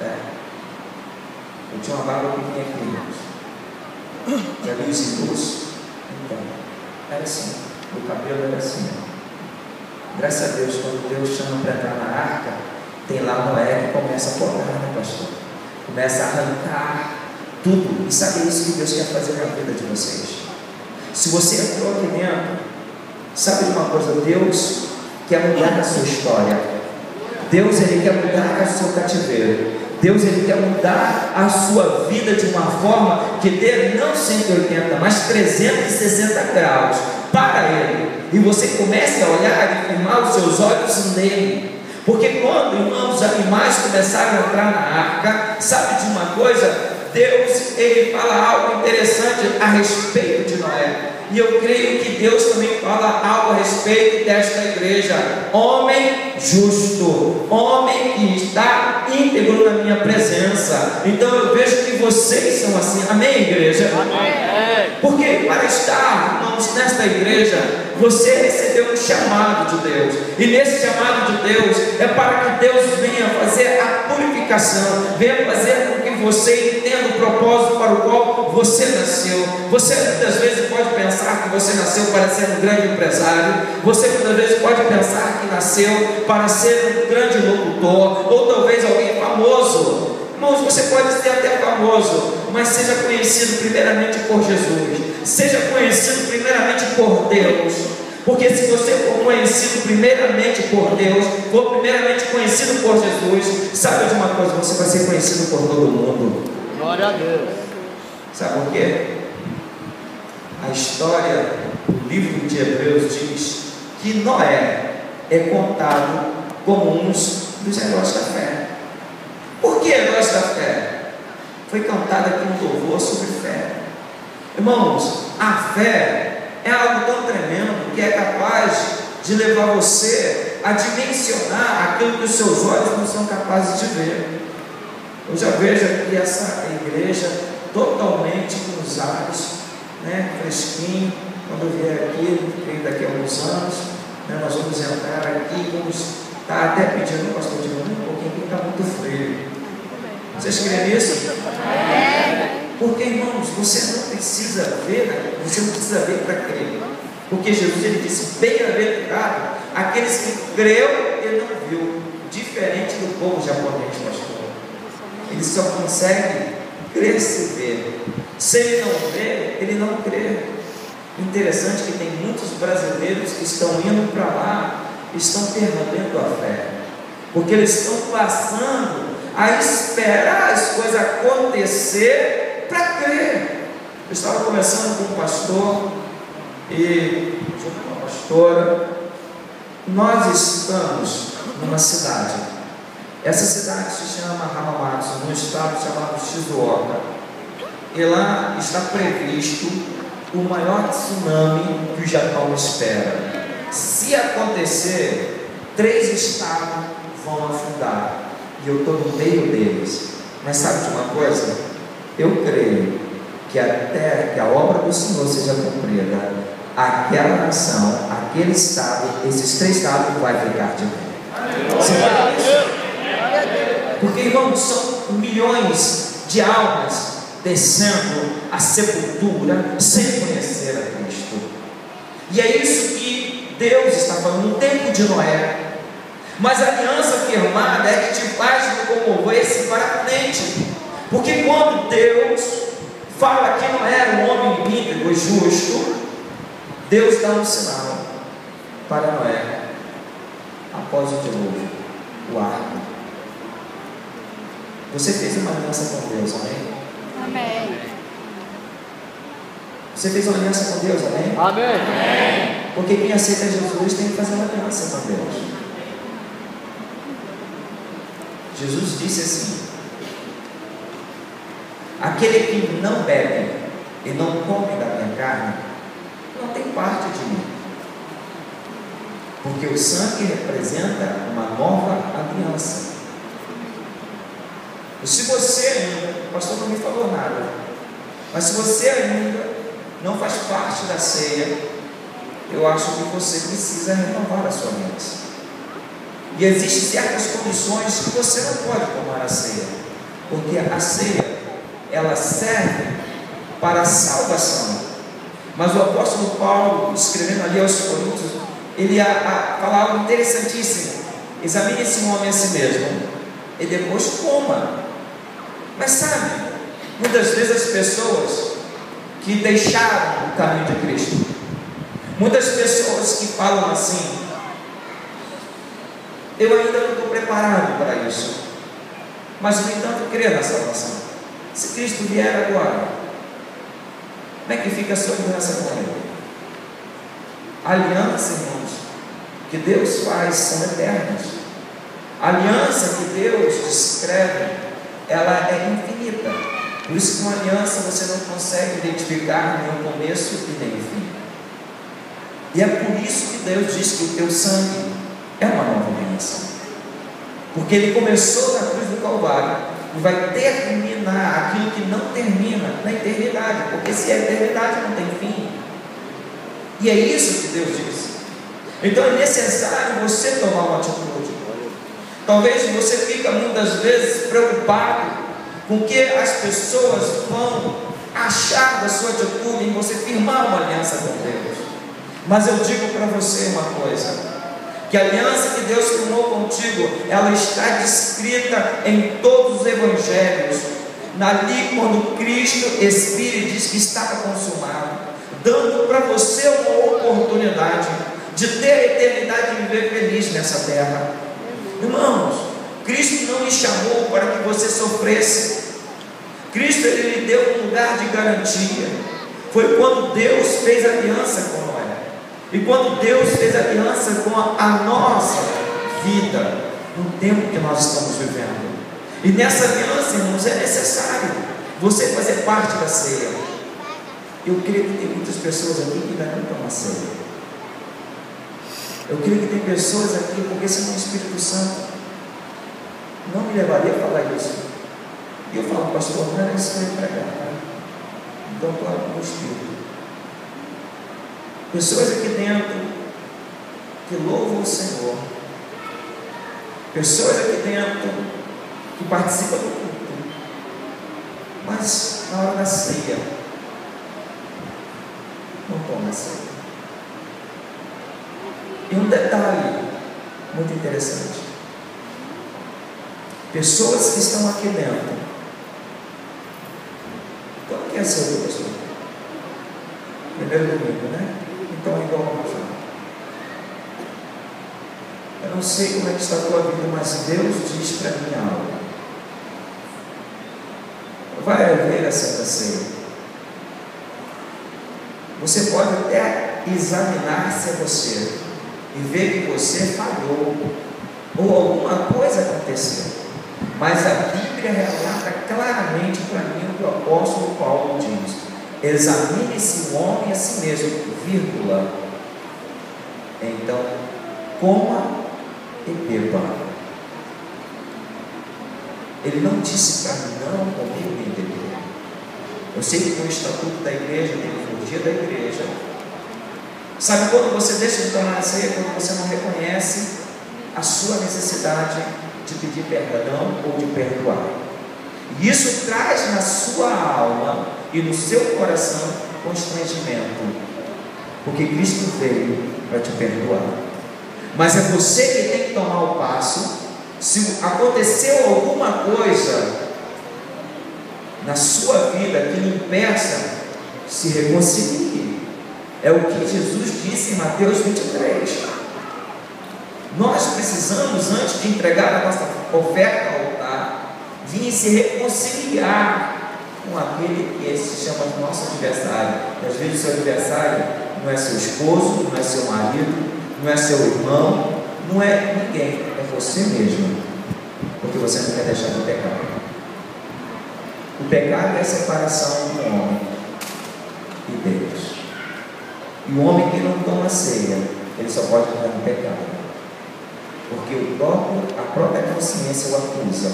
Eu tinha uma barba pequena aqui, irmãos. Já vi os hindus? Então, era assim. O cabelo era assim. Graças a Deus, quando Deus chama para entrar na arca, tem lá Noé que começa a podar, né, pastor? Começa a arrancar tudo. E sabe isso que Deus quer fazer na vida de vocês? Se você entrou aqui dentro, sabe de uma coisa? Deus quer mudar a sua história. Deus, Ele quer mudar o seu cativeiro. Deus, Ele quer mudar a sua vida de uma forma que dê não 180, mas 360 graus para Ele. E você comece a olhar e firmar os seus olhos nele. Porque quando, irmãos, os animais começaram a entrar na arca, sabe de uma coisa? Deus, Ele fala algo interessante a respeito de Noé. E eu creio que Deus também fala algo a respeito desta igreja. Homem justo, homem que está íntegro na minha presença. Então eu vejo que vocês são assim. Amém, igreja? Amém. Porque para estar, irmãos, nesta igreja, você recebeu um chamado de Deus. E nesse chamado de Deus é para que Deus venha fazer a purificação, venha fazer com que você entenda o propósito para o qual você nasceu. Você muitas vezes pode pensar que você nasceu para ser um grande empresário. Você muitas vezes pode pensar que nasceu para ser um grande locutor, ou talvez alguém famoso. Irmãos, você pode ser até famoso, mas seja conhecido primeiramente por Jesus. Seja conhecido primeiramente por Deus. Porque se você for conhecido primeiramente por Deus, for primeiramente conhecido por Jesus, sabe de uma coisa? Você vai ser conhecido por todo mundo. Glória a Deus. Sabe por quê? A história do livro de Hebreus diz que Noé é contado como um dos heróis da fé. Por que heróis da fé? Foi cantado aqui um louvor sobre fé. Irmãos, a fé é algo tão tremendo que é capaz de levar você a dimensionar aquilo que os seus olhos não são capazes de ver. Eu já vejo aqui essa igreja totalmente com os ares, né, fresquinho. Quando eu vier aqui, daqui a alguns anos, né, nós vamos entrar aqui, vamos estar até pedindo, pastor, um pouquinho, que está muito frio. Vocês creem nisso? Porque, irmãos, você não precisa ver, né? Você não precisa ver para crer. Porque Jesus, Ele disse: bem-aventurado aqueles que creu e não viu. Diferente do povo japonês, pastor. Ele só consegue crer se ver. Se ele não vê, ele não crê. Interessante que tem muitos brasileiros que estão indo para lá, estão perdendo a fé. Porque eles estão passando a esperar as coisas acontecer para crer. Eu estava conversando com um pastor e junto com a pastora. Nós estamos numa cidade. Essa cidade se chama Hamamatsu, num estado chamado Shizuoka. E lá está previsto o maior tsunami que o Japão espera. Se acontecer, 3 estados vão afundar. E eu estou no meio deles. Mas sabe de uma coisa? Eu creio que até que a obra do Senhor seja cumprida, aquela nação, aquele estado, esses 3 estados vai ficar de pé. Você vai isso? Porque, irmãos, são milhões de almas descendo a sepultura sem conhecer a Cristo. E é isso que Deus está falando no tempo de Noé. Mas a aliança firmada é que te faz locomover-se para frente. Porque quando Deus fala que não era um homem íntegro e justo, Deus dá um sinal para Noé após o dilúvio, o arco. Você fez uma aliança com Deus, amém? Amém. Você fez uma aliança com Deus, amém? Amém. Porque quem aceita Jesus tem que fazer uma aliança com Deus. Jesus disse assim: aquele que não bebe e não come da minha carne, não tem parte de mim. Porque o sangue representa uma nova aliança. E se você ainda, o pastor não me falou nada, mas se você ainda não faz parte da ceia, eu acho que você precisa renovar a sua aliança. E existem certas condições que você não pode tomar a ceia. Porque a ceia, ela serve para a salvação. Mas o apóstolo Paulo, escrevendo ali aos Coríntios, ele fala algo interessantíssimo: examine esse homem a si mesmo e depois coma. Mas sabe, muitas vezes as pessoas que deixaram o caminho de Cristo, muitas pessoas que falam assim: eu ainda não estou preparado para isso, mas no entanto creio na salvação. Se Cristo vier agora, como é que fica a sua aliança com Ele? A aliança, irmãos, que Deus faz são eternas. A aliança que Deus descreve, ela é infinita. Por isso que uma aliança você não consegue identificar nem o começo e nem o fim. E é por isso que Deus diz que o teu sangue é uma nova aliança. Porque Ele começou na cruz do Calvário e vai terminar aquilo que não termina na eternidade. Porque se é eternidade, não tem fim. E é isso que Deus diz. Então é necessário você tomar uma atitude. Talvez você fica muitas vezes preocupado com o que as pessoas vão achar da sua atitude em você firmar uma aliança com Deus. Mas eu digo para você uma coisa: que a aliança que Deus firmou contigo, ela está descrita em todos os evangelhos. Ali, quando Cristo expira e diz que estava consumado, dando para você uma oportunidade de ter a eternidade e viver feliz nessa terra. Irmãos, Cristo não me chamou para que você sofresse. Cristo, Ele lhe deu um lugar de garantia. Foi quando Deus fez aliança com Noé. E quando Deus fez aliança com a nossa vida, no tempo que nós estamos vivendo. E nessa aliança, irmãos, é necessário você fazer parte da ceia. Eu creio que tem muitas pessoas aqui que ainda não tomam a ceia. Eu creio que tem pessoas aqui, porque senão o Espírito Santo não me levaria a falar isso. E eu falo: pastor, não era isso que eu ia pregar, tá? Então, claro, com o Espírito. Pessoas aqui dentro que louvam o Senhor. Pessoas aqui dentro que participam do culto. Mas na hora da ceia, não toma a ceia. E um detalhe muito interessante: pessoas que estão aqui dentro. Quando que é a ceia, pastor? Primeiro domingo, né? Então é igual a nós. Eu não sei como é que está a tua vida, mas Deus diz para mim algo. Vai haver a Santa Ceia. Você pode até examinar-se a você e ver que você falhou ou alguma coisa aconteceu, mas a Bíblia relata claramente para mim o que o apóstolo Paulo diz: examine-se o homem a si mesmo, vírgula, então coma e beba. Ele não disse para mim não comer nem beber. Eu sei que tem o estatuto da igreja, tem o dia da igreja. Sabe quando você deixa de tomar a ceia? Quando você não reconhece a sua necessidade de pedir perdão ou de perdoar. E isso traz na sua alma e no seu coração constrangimento, porque Cristo veio para te perdoar. Mas é você que tem que tomar o passo. Se aconteceu alguma coisa na sua vida que lhe impeça, se reconcilie. É o que Jesus disse em Mateus 23. Nós precisamos, antes de entregar a nossa oferta ao altar, vir se reconciliar com aquele que se chama de nosso adversário. E às vezes o seu adversário não é seu esposo, não é seu marido, não é seu irmão, não é ninguém, é você mesmo, porque você não quer deixar de pecar. O pecado é a separação do homem e Deus. E o homem que não toma ceia, ele só pode entrar no pecado, porque a própria consciência o acusa,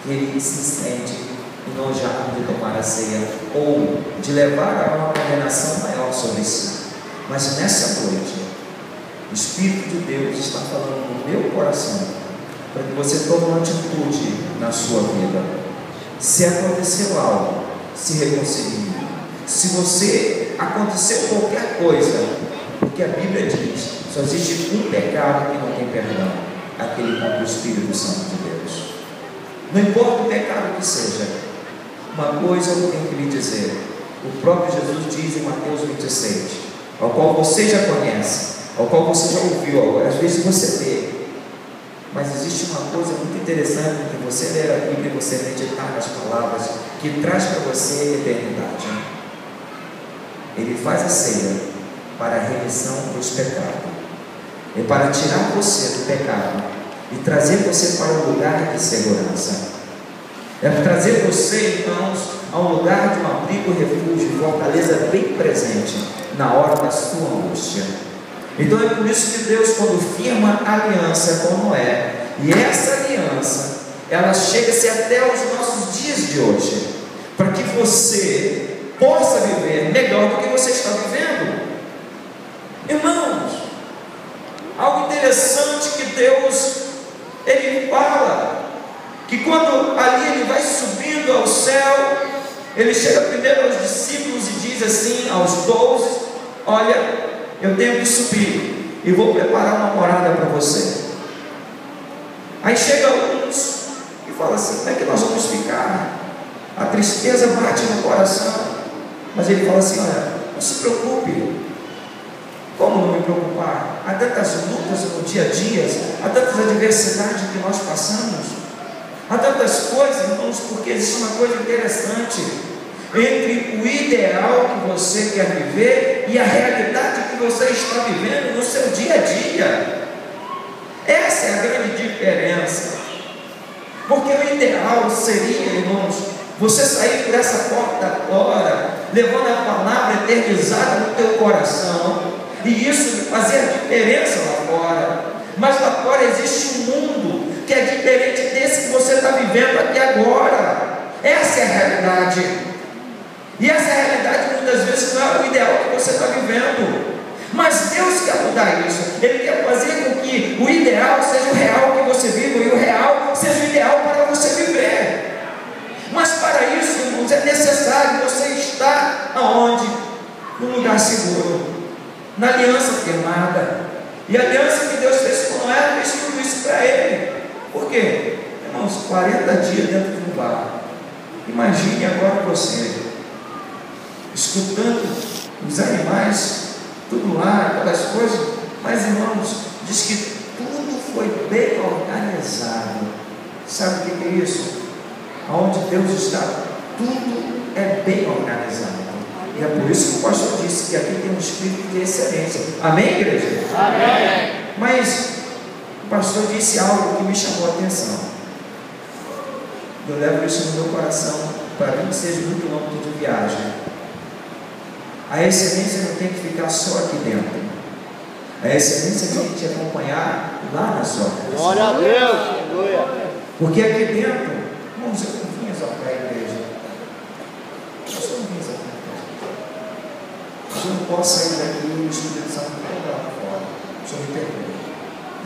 que ele se sente enojado de tomar a ceia, ou de levar a uma condenação maior sobre si. Mas nessa noite, o Espírito de Deus está falando no meu coração, para que você tome uma atitude na sua vida. Se aconteceu algo, se reconcilie. Se você aconteceu qualquer coisa, porque a Bíblia diz, só existe um pecado que não tem perdão, aquele contra o Espírito Santo de Deus. Não importa o pecado que seja, uma coisa eu tenho que lhe dizer, o próprio Jesus diz em Mateus 26, ao qual você já conhece, ao qual você já ouviu, às vezes você lê, mas existe uma coisa muito interessante que você ler a Bíblia e você meditar nas palavras, que traz para você a eternidade. Ele faz a ceia para a remissão dos pecados, é para tirar você do pecado e trazer você para um lugar de segurança, é para trazer você, irmãos, a um lugar de um abrigo, refúgio, fortaleza bem presente na hora da sua angústia. Então é por isso que Deus, quando firma a aliança com Noé, e essa aliança, ela chega-se até os nossos dias de hoje, para que você possa viver melhor do que você está vivendo. Irmãos, algo interessante que Deus, Ele fala, que quando ali Ele vai subindo ao céu, Ele chega primeiro aos discípulos e diz assim, aos 12, olha, eu tenho que subir e vou preparar uma morada para você. Aí chega uns e fala assim, como é que nós vamos ficar? A tristeza bate no coração, mas ele fala assim, olha, não se preocupe. Como não me preocupar? Há tantas lutas no dia a dia, há tantas adversidades que nós passamos, há tantas coisas, irmãos, porque existe uma coisa interessante entre o ideal que você quer viver e a realidade que você está vivendo no seu dia a dia. Essa é a grande diferença. Porque o ideal seria, irmãos, você sair por essa porta agora, levando a palavra eternizada no teu coração, e isso fazer a diferença lá fora. Mas lá fora existe um mundo que é diferente desse que você está vivendo aqui agora. Essa é a realidade. E essa realidade muitas vezes não é o ideal que você está vivendo. Mas Deus quer mudar isso. Ele quer fazer com que o ideal seja o real que você vive, e o real seja o ideal para você viver. Mas para isso, irmãos, é necessário você estar aonde? Num lugar seguro, na aliança firmada. E a aliança que Deus fez com Noé, fez tudo isso para ele. Por quê? Irmãos, 40 dias dentro de um barco. Imagine agora você escutando os animais, tudo lá, aquelas coisas, mas irmãos, diz que tudo foi bem organizado. Sabe o que é isso? Aonde Deus está, tudo é bem organizado. E é por isso que o pastor disse que aqui tem um espírito de excelência. Amém, igreja? Amém. Mas o pastor disse algo que me chamou a atenção. Eu levo isso no meu coração para 26 mil quilômetros de viagem. A excelência não tem que ficar só aqui dentro. A excelência tem que te acompanhar lá na sua casa. Glória a Deus. Aleluia. Porque aqui dentro, irmãos, eu não vim só para a igreja. Eu só não vim só para a igreja. Eu não posso sair daqui e o Espírito Santo não vai lá fora. O Senhor me perdoe.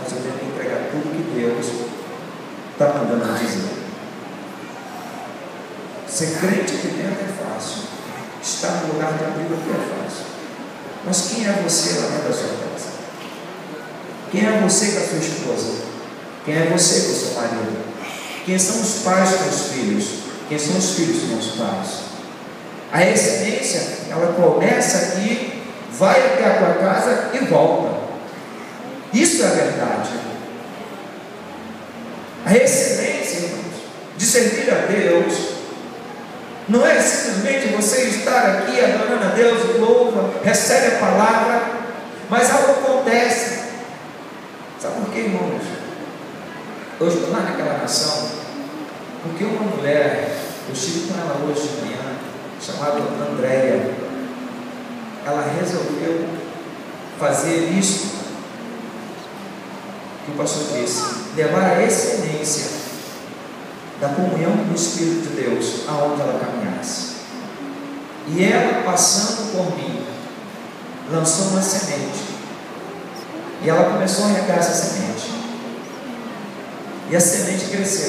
Mas eu tenho que entregar tudo que Deus está mandando me dizer. Ser crente aqui dentro é fácil. Estar no lugar de abrigo aqui é fácil. Mas quem é você lá dentro da sua casa? Quem é você com a sua esposa? Quem é você com o seu marido? Quem são os pais com os filhos? Quem são os filhos com os pais? A excelência, ela começa aqui, vai até a tua casa e volta. Isso é a verdade. A excelência, irmãos, de servir a Deus, não é simplesmente você estar aqui adorando a Deus, louva, recebe a palavra, mas algo acontece. Sabe por quê, irmãos? Hoje, lá naquela nação, porque uma mulher, eu estive com ela hoje de manhã, chamada Andréia, ela resolveu fazer isso que o pastor disse, levar a excelência da comunhão com o Espírito de Deus aonde ela caminhasse. E ela, passando por mim, lançou uma semente, e ela começou a regar essa semente, e a semente cresceu.